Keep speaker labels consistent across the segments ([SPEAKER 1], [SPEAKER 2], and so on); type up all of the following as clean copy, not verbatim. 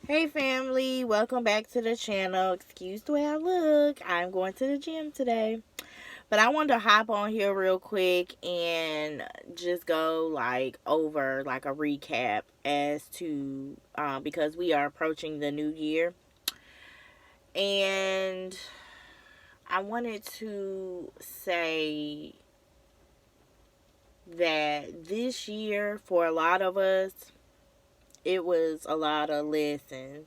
[SPEAKER 1] Hey family, welcome back to the channel. Excuse the way I look. I'm going to the gym today. But I wanted to hop on here real quick and just go over a recap as to because we are approaching the new year. And I wanted to say that this year for a lot of us it was a lot of lessons.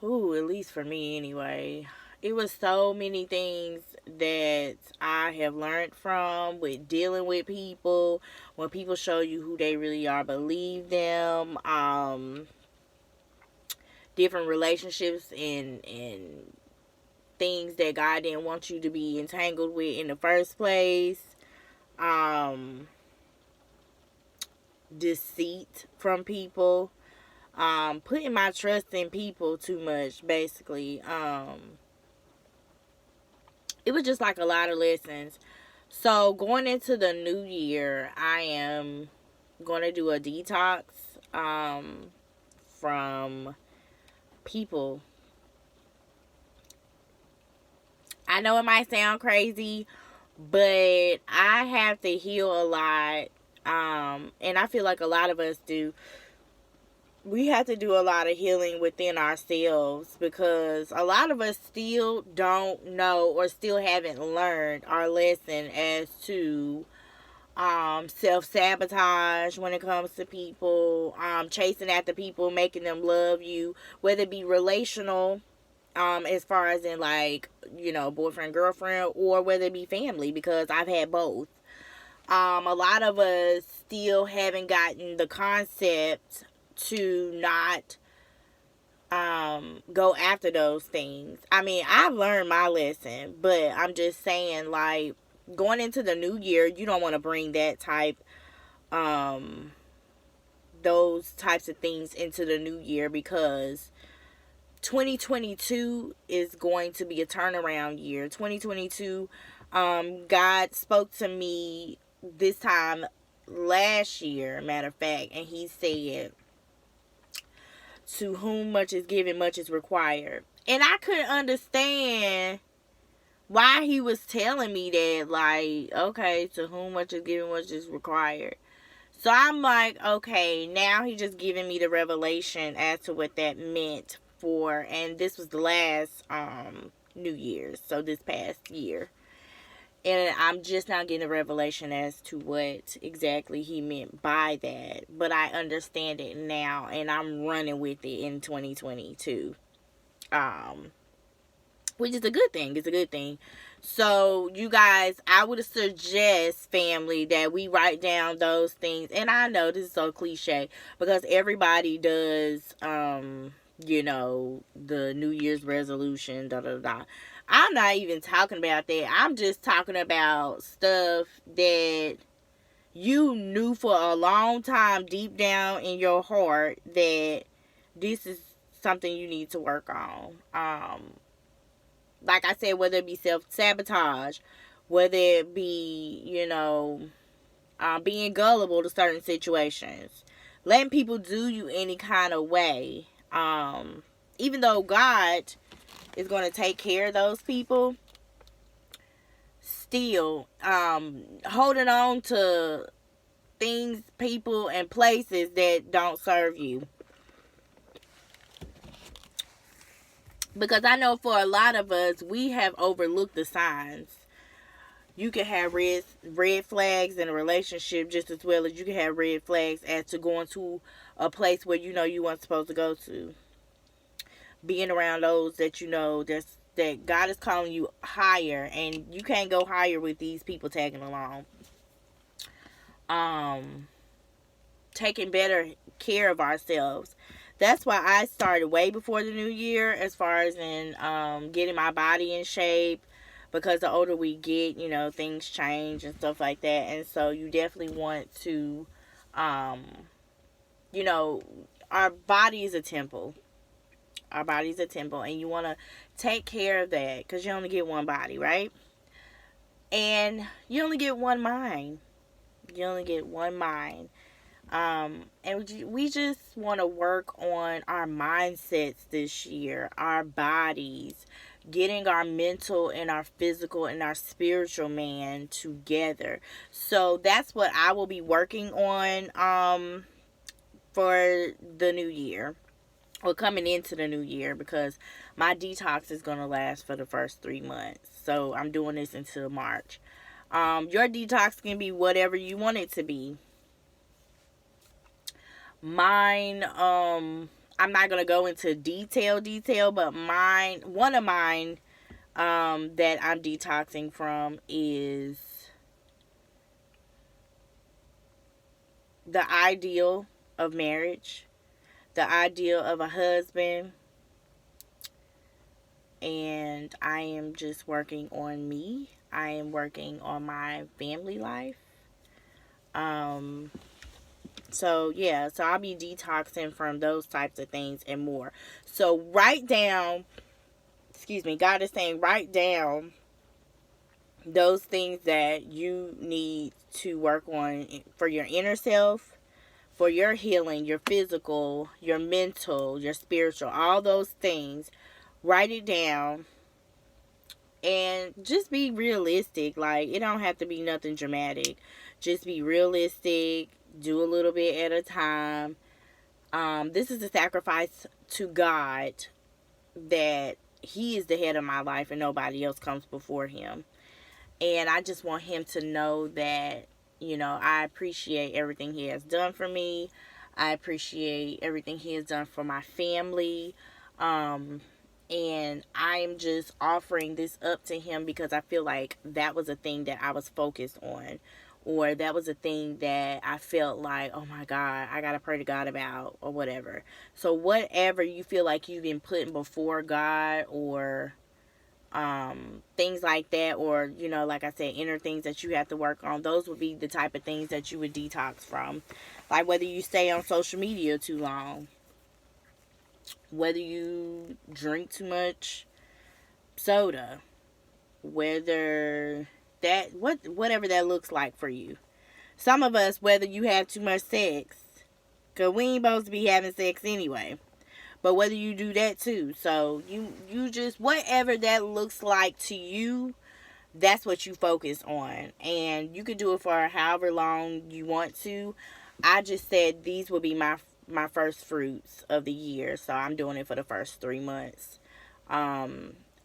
[SPEAKER 1] Ooh, at least for me anyway. It was so many things that I have learned from with dealing with people. When people show you who they really are, believe them. Different relationships and things that God didn't want you to be entangled with in the first place. Um, Deceit from people. Putting my trust in people too much, basically. It was just like a lot of lessons. So going into the new year, I am going to do a detox from people. I know it might sound crazy, but I have to heal a lot. And I feel like a lot of us do. We have to do a lot of healing within ourselves because a lot of us still don't know or still haven't learned our lesson as to self-sabotage when it comes to people, chasing after people, making them love you, whether it be relational, as far as in boyfriend, girlfriend, or whether it be family, because I've had both. A lot of us still haven't gotten the concept to not go after those things. I mean, I've learned my lesson, but I'm just saying, going into the new year, you don't want to bring those types of things into the new year, because 2022 is going to be a turnaround year. 2022, God spoke to me this time last year, matter of fact, and he said, to whom much is given, much is required. And I couldn't understand why he was telling me that, okay, to whom much is given, much is required. So I'm like, okay, now he's just giving me the revelation as to what that meant for, and this was the last New Year's, so this past year. And I'm just now getting a revelation as to what exactly he meant by that. But I understand it now, and I'm running with it in 2022. Which is a good thing. It's a good thing. So, you guys, I would suggest, family, that we write down those things. And I know this is so cliche because everybody does, the New Year's resolution, da da da. I'm not even talking about that. I'm just talking about stuff that you knew for a long time deep down in your heart that this is something you need to work on. Like I said, whether it be self-sabotage, whether it be, being gullible to certain situations, letting people do you any kind of way. Even though God is going to take care of those people, still holding on to things, people, and places that don't serve you. Because I know for a lot of us, we have overlooked the signs. You can have red flags in a relationship just as well as you can have red flags as to going to a place where you know you weren't supposed to go to. Being around those that that God is calling you higher, and you can't go higher with these people tagging along. Taking better care of ourselves. That's why I started way before the new year as far as in getting my body in shape, because the older we get, things change and stuff like that. And so you definitely want to, our body is a temple. Our body is a temple, and you want to take care of that because you only get one body, right? And you only get one mind. You only get one mind. And we just want to work on our mindsets this year, our bodies, getting our mental and our physical and our spiritual man together. So that's what I will be working on for the new year. Well, coming into the new year, because my detox is going to last for the first 3 months. So I'm doing this until March. Your detox can be whatever you want it to be. Mine, I'm not gonna go into detail, but one of mine, that I'm detoxing from is the ideal of marriage, the ideal of a husband, and I am just working on me. I am working on my family life. Um, So yeah, so I'll be detoxing from those types of things and more. So write down, excuse me, God is saying write down those things that you need to work on for your inner self, for your healing, your physical, your mental, your spiritual, all those things. Write it down and just be realistic. Like, it don't have to be nothing dramatic. Just be realistic. Do a little bit at a time. This is a sacrifice to God, that He is the head of my life and nobody else comes before Him. And I just want Him to know that, I appreciate everything He has done for me. I appreciate everything He has done for my family. And I am just offering this up to Him because I feel like that was a thing that I was focused on. Or that was a thing that I felt like, oh my God, I got to pray to God about, or whatever. So whatever you feel like you've been putting before God, or things like that, or, like I said, inner things that you have to work on, those would be the type of things that you would detox from. Like whether you stay on social media too long, whether you drink too much soda, whether whatever that looks like for you. Some of us, whether you have too much sex, because we ain't supposed to be having sex anyway, but whether you do that too. So you just, whatever that looks like to you, that's what you focus on. And you can do it for however long you want to. I just said these will be my first fruits of the year, so I'm doing it for the first 3 months.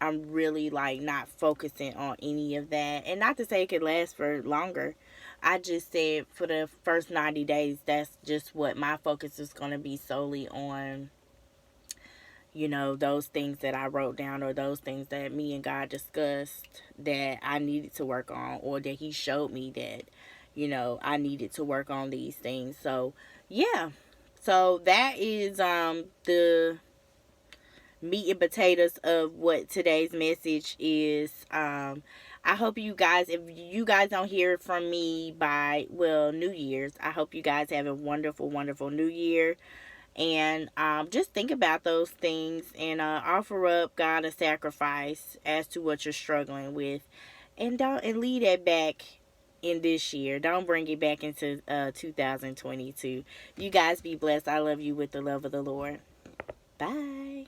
[SPEAKER 1] I'm really like not focusing on any of that, and not to say it could last for longer. I just said for the first 90 days, that's just what my focus is going to be, solely on, those things that I wrote down, or those things that me and God discussed that I needed to work on, or that He showed me that, I needed to work on these things. So, yeah. So that is the meat and potatoes of what today's message is. I hope you guys, if you guys don't hear from me by, New Year's, I hope you guys have a wonderful, wonderful New Year. And just think about those things, and offer up God a sacrifice as to what you're struggling with, and leave that back in this year. Don't bring it back into 2022. You guys be blessed. I love you with the love of the Lord. Bye.